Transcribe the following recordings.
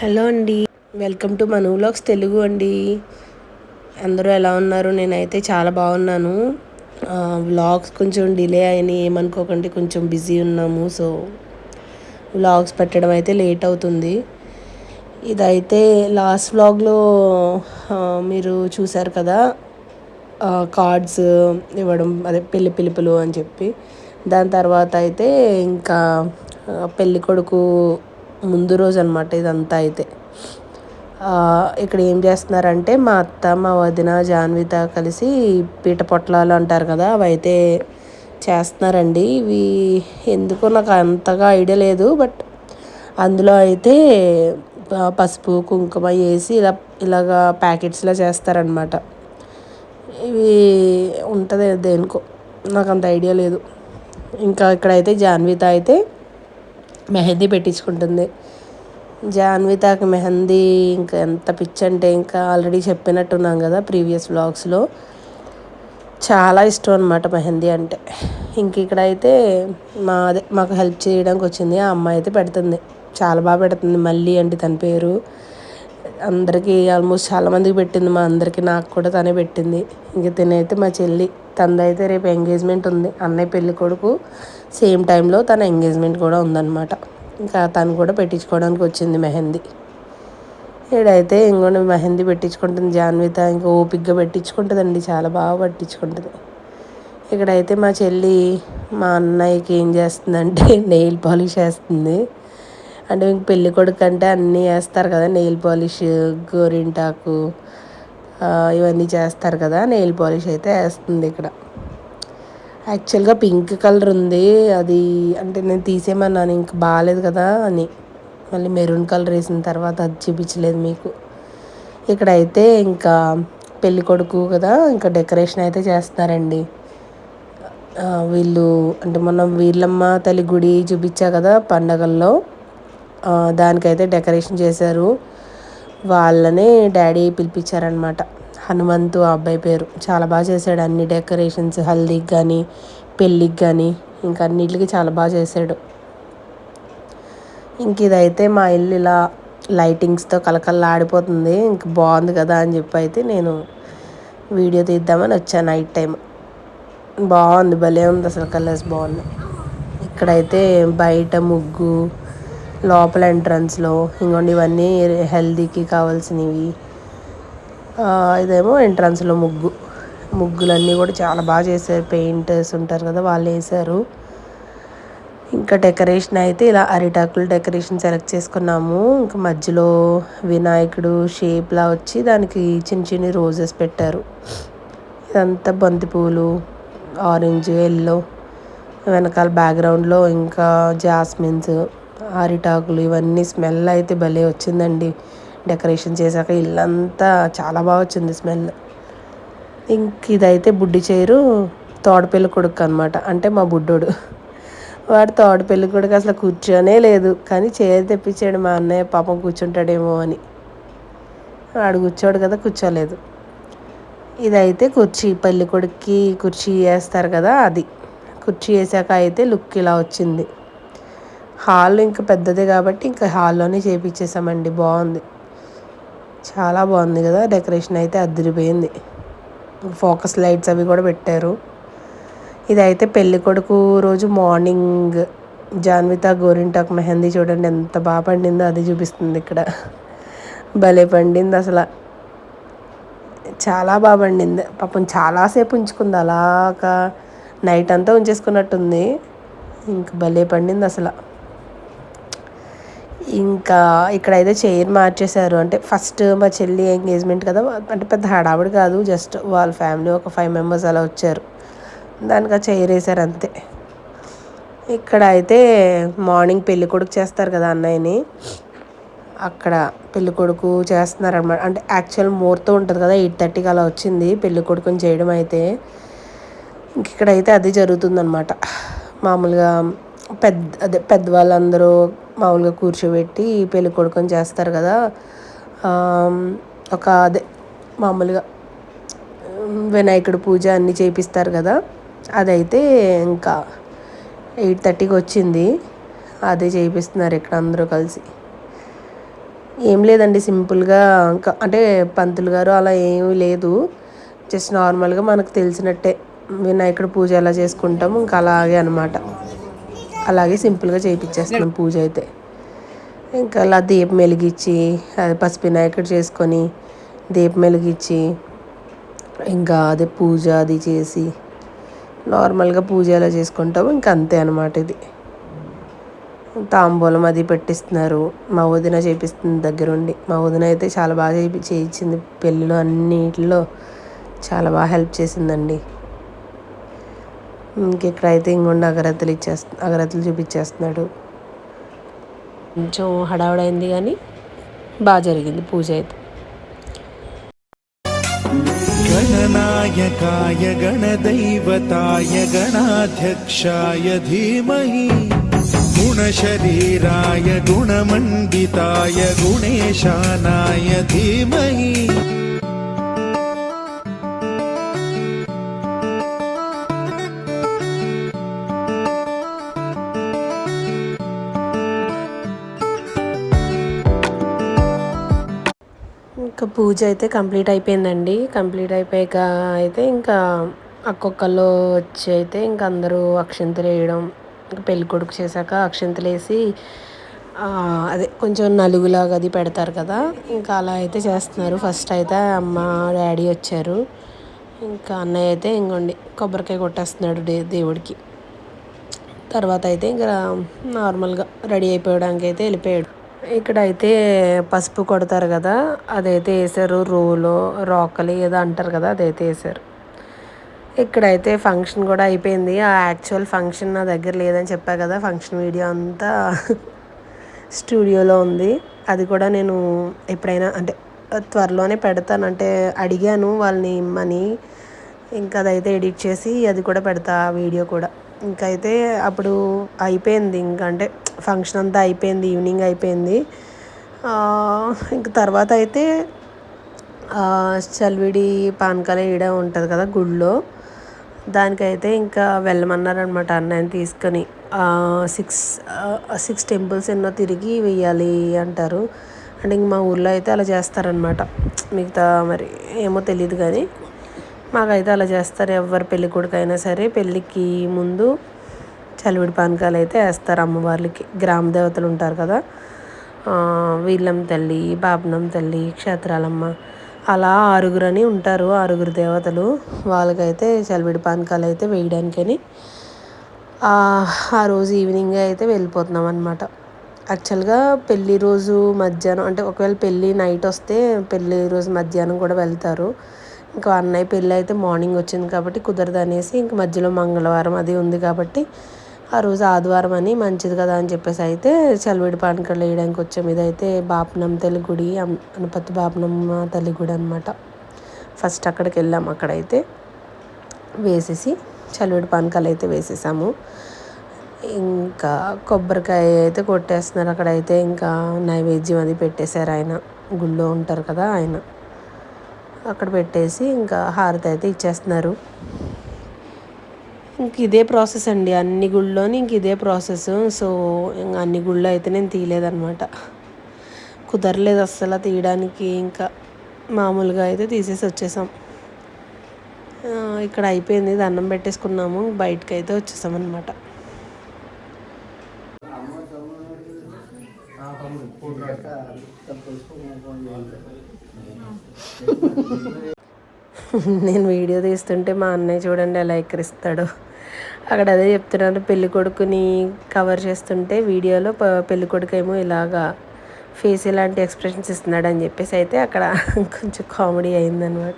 Hello అండి. Welcome to Manu vlogs Telugu అండి. అందరూ ఎలా ఉన్నారు? నేనైతే చాలా బాగున్నాను. వ్లాగ్స్ కొంచెం డిలే అయినాయి, ఏమనుకోకండి, కొంచెం బిజీ ఉన్నాము. సో వ్లాగ్స్ పెట్టడం అయితే లేట్ అవుతుంది. ఇదైతే లాస్ట్ వ్లాగ్లో మీరు చూశారు కదా, కార్డ్స్ ఇవ్వడం, అదే పెళ్లి పిలుపులు అని చెప్పి. దాని తర్వాత అయితే ఇంకా పెళ్ళి కొడుకు ముందు రోజు అనమాట ఇదంతా. అయితే ఇక్కడ ఏం చేస్తున్నారంటే మా అత్త, మా వదిన, జాన్విత కలిసి పీట పొట్లాలు అంటారు కదా, అవి అయితే చేస్తున్నారండి. ఇవి ఎందుకో నాకు అంతగా ఐడియా లేదు, బట్ అందులో అయితే పసుపు కుంకుమ వేసి ఇలాగా ప్యాకెట్స్లో చేస్తారనమాట. ఇవి ఉంటుంది దేనికో, నాకు అంత ఐడియా లేదు. ఇంకా ఇక్కడైతే జాన్విత అయితే మెహందీ పెట్టించుకుంటుంది. జాన్వితాకి మెహందీ ఇంకా ఎంత పిచ్చి అంటే, ఇంకా ఆల్రెడీ చెప్పినట్టున్నాం కదా ప్రీవియస్ వ్లాగ్స్లో, చాలా ఇష్టం అనమాట మెహందీ అంటే. ఇంక ఇక్కడైతే మాకు హెల్ప్ చేయడానికి వచ్చింది ఆ అమ్మాయి, అయితే పెడుతుంది. చాలా బాగా పెడుతుంది. మళ్ళీ అంటే తన పేరు అందరికీ ఆల్మోస్ట్ చాలామందికి పెట్టింది, మా అందరికీ, నాకు కూడా తనే పెట్టింది. ఇంక తినైతే మా చెల్లి, తనదైతే రేపు ఎంగేజ్మెంట్ ఉంది. అన్నయ్య పెళ్ళి కొడుకు సేమ్ టైంలో తన ఎంగేజ్మెంట్ కూడా ఉందన్నమాట. ఇంకా తను కూడా పెట్టించుకోవడానికి వచ్చింది మెహందీ. ఈడైతే ఇంకొన్ని మెహందీ పెట్టించుకుంటుంది జాన్విత. ఇంకా ఓపిక్గా పెట్టించుకుంటుందండి, చాలా బాగా పెట్టించుకుంటుంది. ఇక్కడైతే మా చెల్లి మా అన్నయ్యకి ఏం చేస్తుందంటే నెయిల్ పాలిష్ వేస్తుంది. అంటే ఇంక పెళ్ళి కొడుకు అంటే అన్నీ వేస్తారు కదా, నెయిల్ పాలిష్, గోరింటాకు, ఇవన్నీ చేస్తారు కదా. నెయిల్ పాలిష్ అయితే వేస్తుంది ఇక్కడ. యాక్చువల్గా పింక్ కలర్ ఉంది, అది అంటే నేను తీసేయమన్నాను, ఇంక బాగాలేదు కదా అని. మళ్ళీ మెరూన్ కలర్ వేసిన తర్వాత అది చూపించలేదు మీకు. ఇక్కడైతే ఇంకా పెళ్ళి కొడుకు కదా, ఇంకా డెకరేషన్ అయితే చేస్తున్నారండి. వీళ్ళు అంటే మనం వీళ్ళమ్మ తల్లి గుడి చూపించా కదా పండగల్లో, దానికైతే డెకరేషన్ చేశారు. వాళ్ళనే డాడీ పిలిపించారనమాట. హనుమంతు ఆ అబ్బాయి పేరు. చాలా బాగా చేశాడు అన్ని డెకరేషన్స్, హల్దీకి కానీ పెళ్ళికి కానీ ఇంకా అన్నిటికి చాలా బాగా చేశాడు. ఇంక ఇదైతే మా ఇల్లు ఇలా లైటింగ్స్తో కలకల్లాడిపోతుంది. ఇంక బాగుంది కదా అని చెప్పి అయితే నేను వీడియో తీద్దామని వచ్చాను. నైట్ టైం బాగుంది, భలే ఉంది అసలు, కలర్స్ బాగున్నాయి. ఇక్కడైతే బయట ముగ్గు, లోపల ఎంట్రన్స్లో ఇంకోండి ఇవన్నీ హెల్దీకి కావాల్సినవి. ఇదేమో ఎంట్రన్స్లో ముగ్గులన్నీ కూడా చాలా బాగా చేశారు. పెయింటర్స్ ఉంటారు కదా, వాళ్ళు వేశారు. ఇంకా డెకరేషన్ అయితే ఇలా అరిటాకులు డెకరేషన్ సెలెక్ట్ చేసుకున్నాము. ఇంకా మధ్యలో వినాయకుడు షేప్లా వచ్చి దానికి చిన్న చిన్న రోజెస్ పెట్టారు. ఇదంతా బంతిపూలు, ఆరెంజ్, ఎల్లో, వెనకాల బ్యాక్గ్రౌండ్లో ఇంకా జాస్మిన్స్, అరిటాకులు, ఇవన్నీ స్మెల్ అయితే భలే వచ్చిందండి. డెకరేషన్ చేశాక ఇల్లంతా చాలా బాగా వచ్చింది స్మెల్. ఇంక ఇదైతే బుడ్డి చైరు, తోడపిల్ల కొడుకు అనమాట, అంటే మా బుడ్డోడు. వాడు తోడపిల్ల కొడుకు అసలు కూర్చోనే లేదు, కానీ చైర్ తెప్పించాడు మా అన్నయ్య, పాపం కూర్చుంటాడేమో అని. వాడు కూర్చోడు కదా, కూర్చోలేదు. ఇదైతే కుర్చీ, పెళ్ళి కొడుక్కి కుర్చీ వేస్తారు కదా, అది కుర్చీ వేసాక అయితే లుక్ ఇలా వచ్చింది. హాల్ ఇంకా పెద్దదే కాబట్టి ఇంకా హాల్లోనే చేయించేసామండి. బాగుంది, చాలా బాగుంది కదా. డెకరేషన్ అయితే అదిరిపోయింది. ఫోకస్ లైట్స్ అవి కూడా పెట్టారు. ఇదైతే పెళ్ళి కొడుకు రోజు మార్నింగ్ జాన్విత గోరింటాకు మెహందీ చూడండి ఎంత బాగా పండిందో, అది చూపిస్తుంది ఇక్కడ. భలే పండింది అసలు, చాలా బాగా పండింది. పాపం చాలాసేపు ఉంచుకుంది, అలాగా నైట్ అంతా ఉంచేసుకున్నట్టుంది. ఇంక భలే పండింది అసలు. ఇంకా ఇక్కడైతే చైర్ మార్చేశారు. అంటే ఫస్ట్ మా చెల్లి ఎంగేజ్మెంట్ కదా, అంటే పెద్ద హడావుడి కాదు, జస్ట్ వాళ్ళ ఫ్యామిలీ ఒక 5 మెంబర్స్ అలా వచ్చారు, దానికి ఆ చైర్ వేశారు అంతే. ఇక్కడ అయితే మార్నింగ్ పెళ్ళి కొడుకు చేస్తారు కదా అన్నయ్యని, అక్కడ పెళ్ళి కొడుకు చేస్తున్నారు అనమాట. అంటే యాక్చువల్ ముహూర్తం ఉంటుంది కదా, 8:30కి అలా వచ్చింది పెళ్ళి కొడుకుని చేయడం అయితే. ఇంక ఇక్కడైతే అది జరుగుతుందనమాట. మామూలుగా పెద్దవాళ్ళందరూ మామూలుగా కూర్చోబెట్టి పెళ్ళి కొడుకుని చేస్తారు కదా. మామూలుగా వినాయకుడి పూజ అన్నీ చేపిస్తారు కదా, అదైతే ఇంకా 8:30కి వచ్చింది, అదే చేపిస్తున్నారు ఇక్కడ అందరూ కలిసి. ఏం లేదండి, సింపుల్గా ఇంకా అంటే పంతులు గారు అలా ఏమీ లేదు. జస్ట్ నార్మల్గా మనకు తెలిసినట్టే వినాయకుడు పూజ ఎలా చేసుకుంటాము ఇంకా అలాగే అనమాట. అలాగే సింపుల్గా చేయించేస్తున్నాం పూజ అయితే. ఇంకా అలా దీపం వెలిగించి అది పసుపు వినాయకుడు చేసుకొని దీపం వెలిగించి ఇంకా అదే పూజ అది చేసి నార్మల్గా పూజ ఎలా చేసుకుంటాము ఇంకా అంతే అనమాట. ఇది తాంబూలం అది పెట్టిస్తున్నారు. మా వదిన చేపిస్తుంది దగ్గరుండి. మా వదిన అయితే చాలా బాగా చేయించింది పెళ్ళిలో అన్నిటిలో చాలా బాగా హెల్ప్ చేసిందండి. ఇంకెక్కడైతే ఇంకొండ అగరత్తులు చూపించేస్తున్నాడు. కొంచెం హడావుడైంది కానీ బాగా జరిగింది పూజ అయితే. गणनायकाय गणदैवताय गणाध्यक्षाय धीमहि गुणशरीराय गुणमण्डिताय गुणेशानाय धीमहि ఇంకా పూజ అయితే కంప్లీట్ అయిపోయిందండి. కంప్లీట్ అయిపోయాక అయితే ఇంకా ఒక్కొక్కళ్ళు వచ్చి అయితే ఇంకా అందరూ అక్షింతలు వేయడం, ఇంకా పెళ్ళి కొడుకు చేశాక అక్షింతలు వేసి అదే కొంచెం నలుగులాగా అది పెడతారు కదా, ఇంకా అలా అయితే చేస్తున్నారు. ఫస్ట్ అయితే అమ్మ డాడీ వచ్చారు. ఇంకా అన్నయ్య అయితే ఇంకోండి కొబ్బరికాయ కొట్టేస్తున్నాడు దేవుడికి. తర్వాత అయితే ఇంకా నార్మల్గా రెడీ అయిపోవడానికి అయితే వెళ్ళిపోయాడు. ఇక్కడైతే పసుపు కొడతారు కదా, అదైతే వేసారు. రోకలి ఏదో అంటారు కదా, అదైతే వేసారు. ఇక్కడైతే ఫంక్షన్ కూడా అయిపోయింది. ఆ యాక్చువల్ ఫంక్షన్ నా దగ్గర లేదని చెప్పా కదా, ఫంక్షన్ వీడియో అంతా స్టూడియోలో ఉంది. అది కూడా నేను ఎప్పుడైనా అంటే త్వరలోనే పెడతాను. అంటే అడిగాను వాళ్ళని ఇమ్మని. ఇంకా అదైతే ఎడిట్ చేసి అది కూడా పెడతా వీడియో కూడా. ఇంకైతే అప్పుడు అయిపోయింది, ఇంకా అంటే ఫంక్షన్ అంతా అయిపోయింది, ఈవినింగ్ అయిపోయింది. ఇంక తర్వాత అయితే చలివిడి పానకాలు వేయడం ఉంటుంది కదా గుళ్ళో, దానికైతే ఇంకా వెళ్ళమన్నారనమాట అన్నయ్యని తీసుకొని. సిక్స్ సిక్స్ టెంపుల్స్ ఎన్నో తిరిగి వెయ్యాలి అంటారు. అంటే ఇంక మా ఊర్లో అయితే అలా చేస్తారనమాట. మిగతా మరి ఏమో తెలియదు కానీ మాకైతే అలా చేస్తారు. ఎవరు పెళ్ళి కొడుకైనా సరే పెళ్ళికి ముందు చలివిడి పానకాలు అయితే వేస్తారు అమ్మవార్లకి. గ్రామ దేవతలు ఉంటారు కదా, వీళ్ళం తల్లి, బాపనం తల్లి, క్షేత్రాలమ్మ, అలా 6 అని ఉంటారు. 6 దేవతలు. వాళ్ళకైతే చలివిడి పానకాలు అయితే వేయడానికని ఆ రోజు ఈవినింగ్ అయితే వెళ్ళిపోతున్నాం అనమాట. యాక్చువల్గా పెళ్ళి రోజు మధ్యాహ్నం అంటే ఒకవేళ పెళ్ళి నైట్ వస్తే పెళ్ళి రోజు మధ్యాహ్నం కూడా వెళ్తారు. ఇంకా అన్నయ్య పెళ్ళి అయితే మార్నింగ్ వచ్చింది కాబట్టి కుదరదు అనేసి ఇంక మధ్యలో మంగళవారం అది ఉంది కాబట్టి ఆ రోజు ఆదివారం అని మంచిది కదా అని చెప్పేసి అయితే చలివిడి పానకాలు వేయడానికి వచ్చాము. ఇదైతే బాపనం తల్లి గుడి, అనుపతి బాపనమ్మ తల్లి గుడి అనమాట. ఫస్ట్ అక్కడికి వెళ్ళాము. అక్కడైతే వేసేసి చలివిడి పానకాలు అయితే వేసేసాము. ఇంకా కొబ్బరికాయ అయితే కొట్టేస్తున్నారు అక్కడైతే. ఇంకా నైవేద్యం అది పెట్టేశారు ఆయన, గుళ్ళో ఉంటారు కదా ఆయన. అక్కడ పెట్టేసి ఇంకా హారతి అయితే ఇచ్చేస్తున్నారు. ఇంక ఇదే ప్రాసెస్ అండి అన్ని గుళ్ళోని, ఇంక ఇదే ప్రాసెస్. సో ఇంకా అన్ని గుళ్ళు అయితే నేను తీయలేదన్నమాట, కుదరలేదు అస్సలు తీయడానికి. ఇంకా మామూలుగా అయితే తీసేసి వచ్చేసాం. ఇక్కడ అయిపోయింది, దండం పెట్టేసుకున్నాము, బయటకు అయితే వచ్చేసాం అనమాట. నేను వీడియో తీస్తుంటే మా అన్నయ్య చూడండి ఎలా ఎక్కిరిస్తాడు. అక్కడ అదే చెప్తున్నాను, పెళ్ళి కొడుకుని కవర్ చేస్తుంటే వీడియోలో పెళ్ళి కొడుకు ఏమో ఇలాగా ఫేస్ ఇలాంటి ఎక్స్ప్రెషన్స్ ఇస్తున్నాడు అని చెప్పేసి అయితే అక్కడ కొంచెం కామెడీ అయిందనమాట.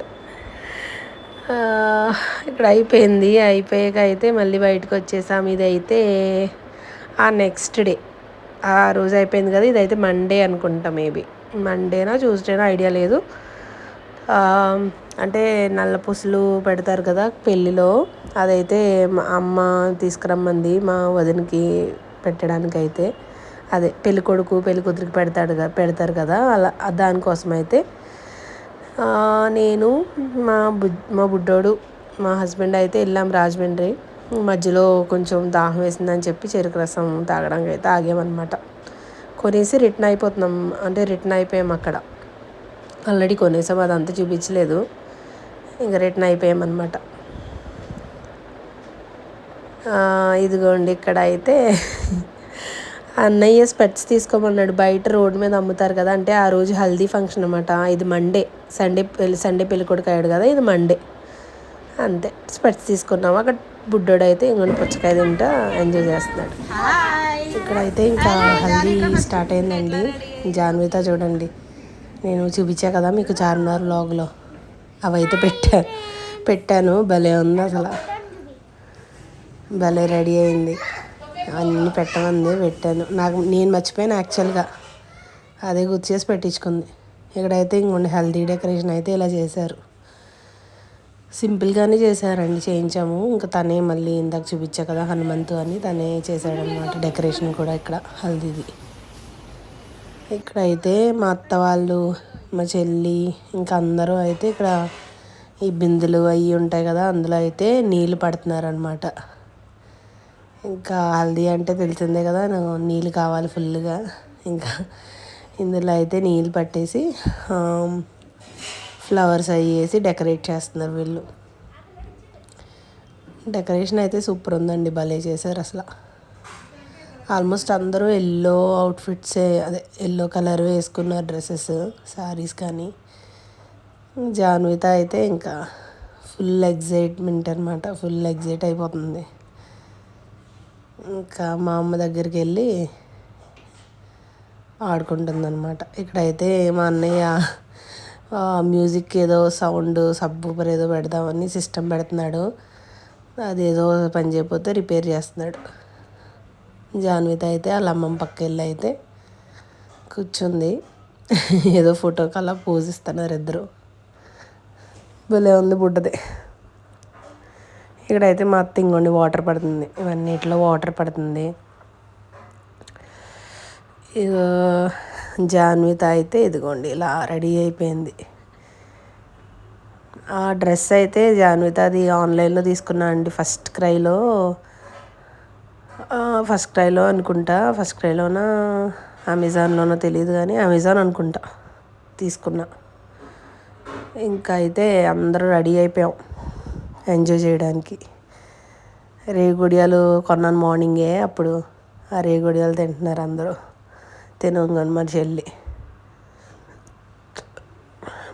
ఇక్కడ అయిపోయాక అయితే మళ్ళీ బయటకు వచ్చేసాము. ఇది అయితే ఆ నెక్స్ట్ డే, ఆ రోజు అయిపోయింది కదా, ఇదైతే మండే అనుకుంటా, మేబీ మండేనా ట్యూస్డేనా ఐడియా లేదు. అంటే నల్ల పూసలు పెడతారు కదా పెళ్ళిలో, అదైతే మా అమ్మ తీసుకురమ్మంది మా వదినకి పెట్టడానికి. అయితే అదే పెళ్ళి కొడుకు పెళ్ళి కూతురికి పెడతారు కదా, అలా దానికోసం అయితే నేను మా బుడ్డోడు మా హస్బెండ్ అయితే వెళ్ళాం రాజమండ్రి. మధ్యలో కొంచెం దాహం వేసిందని చెప్పి చెరుకు రసం తాగడానికి అయితే ఆగామన్నమాట. కొనేసి రిటర్న్ అయిపోతున్నాం, అంటే రిటర్న్ అయిపోయాం అక్కడ. ఆల్రెడీ కొనేసాం, అదంతా చూపించలేదు, ఇంకా రిటర్న్ అయిపోయామన్నమాట. ఇదిగోండి ఇక్కడ అయితే అన్నయ్య స్పెట్స్ తీసుకోమన్నాడు. బయట రోడ్డు మీద అమ్ముతారు కదా, అంటే ఆ రోజు హల్దీ ఫంక్షన్ అనమాట. ఇది మండే, సండే పెళ్ళికొడుకు అయ్యాడు కదా, ఇది మండే అంతే. స్పెట్స్ తీసుకున్నాము. అక్కడ బుడ్డోడు అయితే ఇంకొన్ని పుచ్చకాయ తింటా ఎంజాయ్ చేస్తున్నాడు. ఇక్కడైతే ఇంకా హల్దీ స్టార్ట్ అయిందండి. జాన్విత చూడండి, నేను చూపించా కదా మీకు చార్మినార్ వ్లాగ్లో, అవైతే పెట్టాను. భలే ఉంది అసలు, భలే రెడీ అయింది. అన్నీ పెట్టమంది, పెట్టాను. నేను మర్చిపోయాను యాక్చువల్గా, అదే గుర్తు చేసి పెట్టించుకుంది. ఇక్కడైతే ఇంకొండి హెల్దీ డెకరేషన్ అయితే ఇలా చేశారు. సింపుల్గానే చేశారండి, చేయించాము. ఇంకా తనే మళ్ళీ ఇందాక చూపించా కదా హనుమంతు అని, తనే చేశాడనమాట డెకరేషన్ కూడా ఇక్కడ హల్దీది. ఇక్కడైతే మా అత్త వాళ్ళు, మా చెల్లి, ఇంకా అందరూ అయితే ఇక్కడ ఈ బిందెలు అవి ఉంటాయి కదా, అందులో అయితే నీళ్ళు పడుతున్నారనమాట. ఇంకా హల్దీ అంటే తెలిసిందే కదా, నీళ్ళు కావాలి ఫుల్గా. ఇంకా ఇందులో అయితే నీళ్ళు పట్టేసి ఫ్లవర్స్ అవి వేసి డెకరేట్ చేస్తున్నారు వీళ్ళు. డెకరేషన్ అయితే సూపర్ ఉందండి, భలే చేశారు అసలు. ఆల్మోస్ట్ అందరూ ఎల్లో అవుట్ఫిట్సే, అదే ఎల్లో కలర్ వేసుకున్నారు డ్రెస్సెస్, శారీస్ కానీ. జాన్విత అయితే ఇంకా ఫుల్ ఎగ్జైట్మెంట్ అనమాట, ఫుల్ ఎగ్జైట్ అయిపోతుంది. ఇంకా మా అమ్మ దగ్గరికి వెళ్ళి ఆడుకుంటుందన్నమాట. ఇక్కడైతే మా అన్నయ్య మ్యూజిక్ ఏదో సౌండ్ సబ్బూపర్ ఏదో పెడదామని సిస్టమ్ పెడుతున్నాడు. అదేదో పని చేయకపోతే రిపేర్ చేస్తున్నాడు. జాన్విత అయితే వాళ్ళ అమ్మమ్మ పక్క వెళ్ళి అయితే కూర్చుంది. ఏదో ఫోటోకి అలా పోజ్ ఇస్తున్నారు ఇద్దరు. భలే ఉంది బుడ్డది. ఇక్కడైతే మా అత్త ఇంకోండి వాటర్ పడుతుంది, ఇవన్నిట్లో వాటర్ పడుతుంది. ఇక జాన్విత అయితే ఇదిగోండి ఇలా రెడీ అయిపోయింది. ఆ డ్రెస్ అయితే జాన్విత అది ఆన్లైన్లో తీసుకున్నా అండి, ఫస్ట్ క్రైలో అనుకుంటా, ఫస్ట్ క్రైలోనా అమెజాన్లోనో తెలియదు కానీ అమెజాన్ అనుకుంటా తీసుకున్నా. ఇంకా అయితే అందరూ రెడీ అయిపోయాం ఎంజాయ్ చేయడానికి. రేగుడియాలు కొన్నాను మార్నింగే, అప్పుడు ఆ రేగుడియాలు తింటున్నారు అందరూ. తినగానే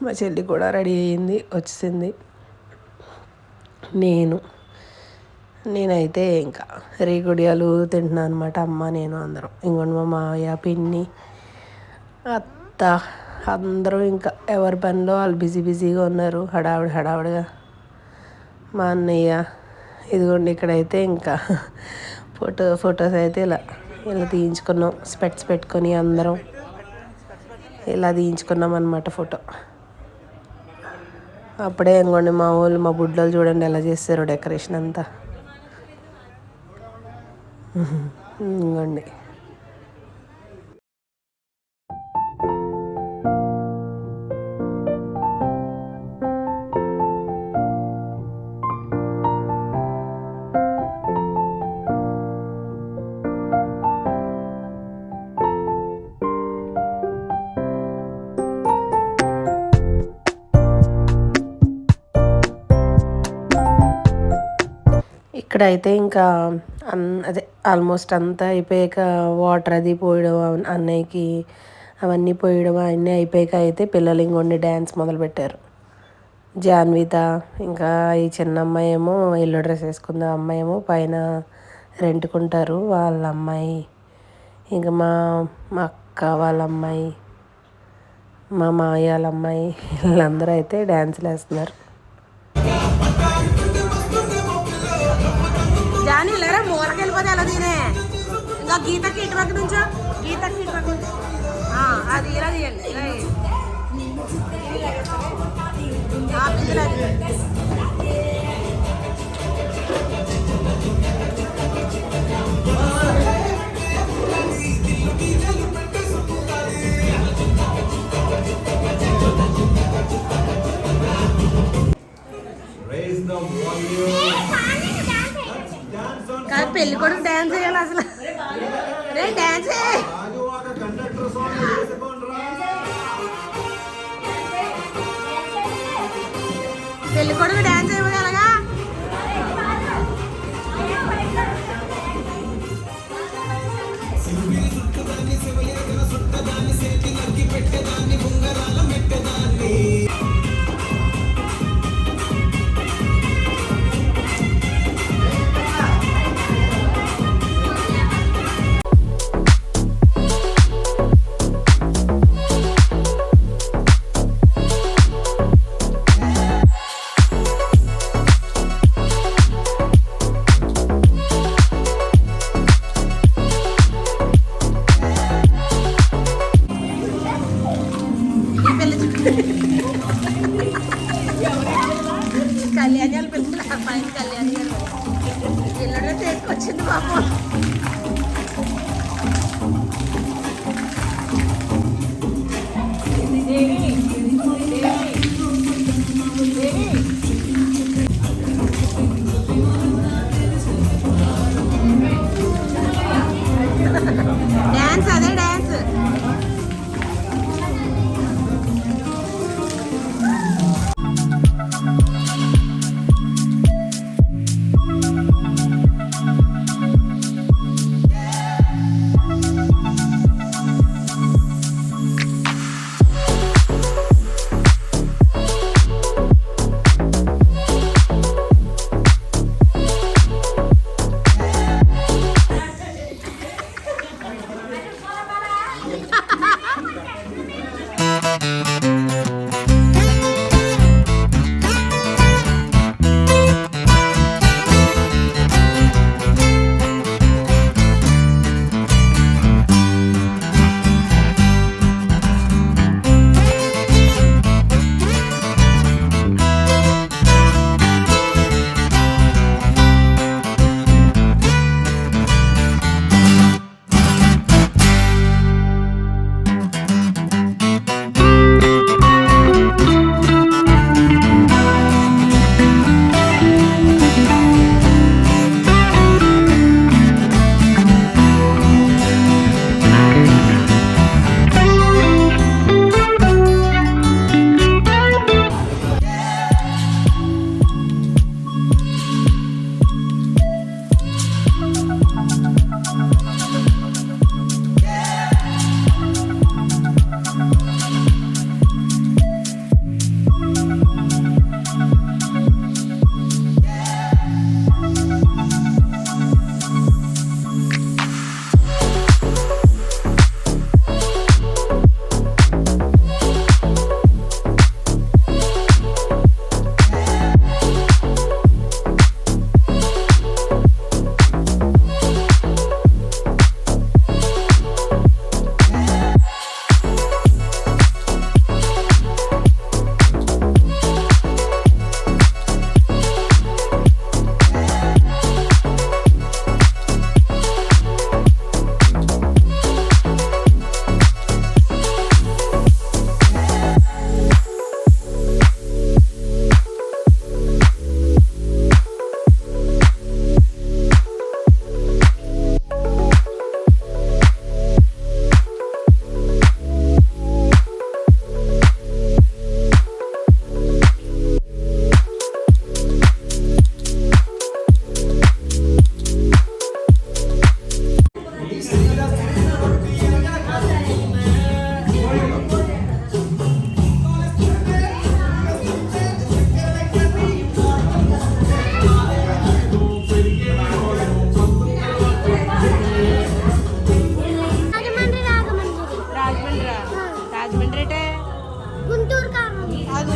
మా చెల్లి కూడా రెడీ అయ్యింది, వచ్చింది. నేనైతే ఇంకా రేగుడియాలు తింటున్నాను అనమాట, అమ్మ నేను అందరం. ఇంకోటి మా మావయ్య, పిన్ని, అత్త అందరూ ఇంకా ఎవరి పనిలో వాళ్ళు బిజీగా ఉన్నారు, హడావిడిగా. మా అన్నయ్య ఇదిగోండి ఇక్కడైతే ఇంకా ఫొటోస్ అయితే ఇలా తీయించుకున్నాం, స్పెట్స్ పెట్టుకొని అందరం ఇలా తీయించుకున్నాం అనమాట ఫోటో. అప్పుడే ఇంకోండి మా బుడ్డోళ్ళు చూడండి ఎలా చేస్తారు డెకరేషన్ అంతా. ఇంకోండి ఇక్కడైతే ఇంకా అదే ఆల్మోస్ట్ అంతా అయిపోయాక వాటర్ అది పోయడం అన్నయ్యకి అవన్నీ పోయడం అన్నీ అయిపోయాక అయితే పిల్లలు ఇంకొండి డ్యాన్స్ మొదలుపెట్టారు. జాన్విత ఇంకా ఈ చిన్న అమ్మాయి ఏమో ఎల్లో డ్రెస్ వేసుకుంది, అమ్మాయి ఏమో పైన రెంట్కుంటారు వాళ్ళ అమ్మాయి, ఇంకా మా అక్క వాళ్ళ అమ్మాయి, మా మావయ్య వాళ్ళ అమ్మాయి, వీళ్ళందరూ అయితే డ్యాన్సులు వేస్తున్నారు. జానీ లేరా మూలకి వెళ్ళిపోతే ఎలా తినే, ఇంకా గీతకి ఇటుపక్క నుంచో, గీతకి ఇటుపక్క అది ఇలా తీయండి. కాదు పెళ్ళి కొడుకు డాన్స్ చేయాలి అసలు, డాన్స్ పెళ్లి కొడుకు డాన్స్ అయిపోగలగా. కళ్యాణాలు పిల్లలు అమ్మాయిని కళ్యాణి గారు పిల్లడే తీసుకొచ్చింది పాపం. డాన్స్ అదే డాన్స్.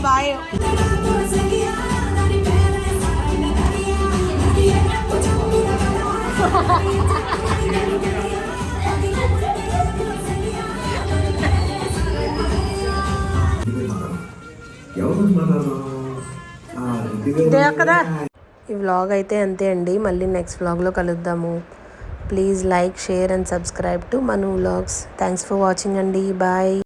బాయ్. ఈ వ్లాగ్ అయితే అంతే అండి. మళ్ళీ నెక్స్ట్ వ్లాగ్లో కలుద్దాము. Please like, share and subscribe to Manu vlogs. Thanks for watching అండి. బాయ్.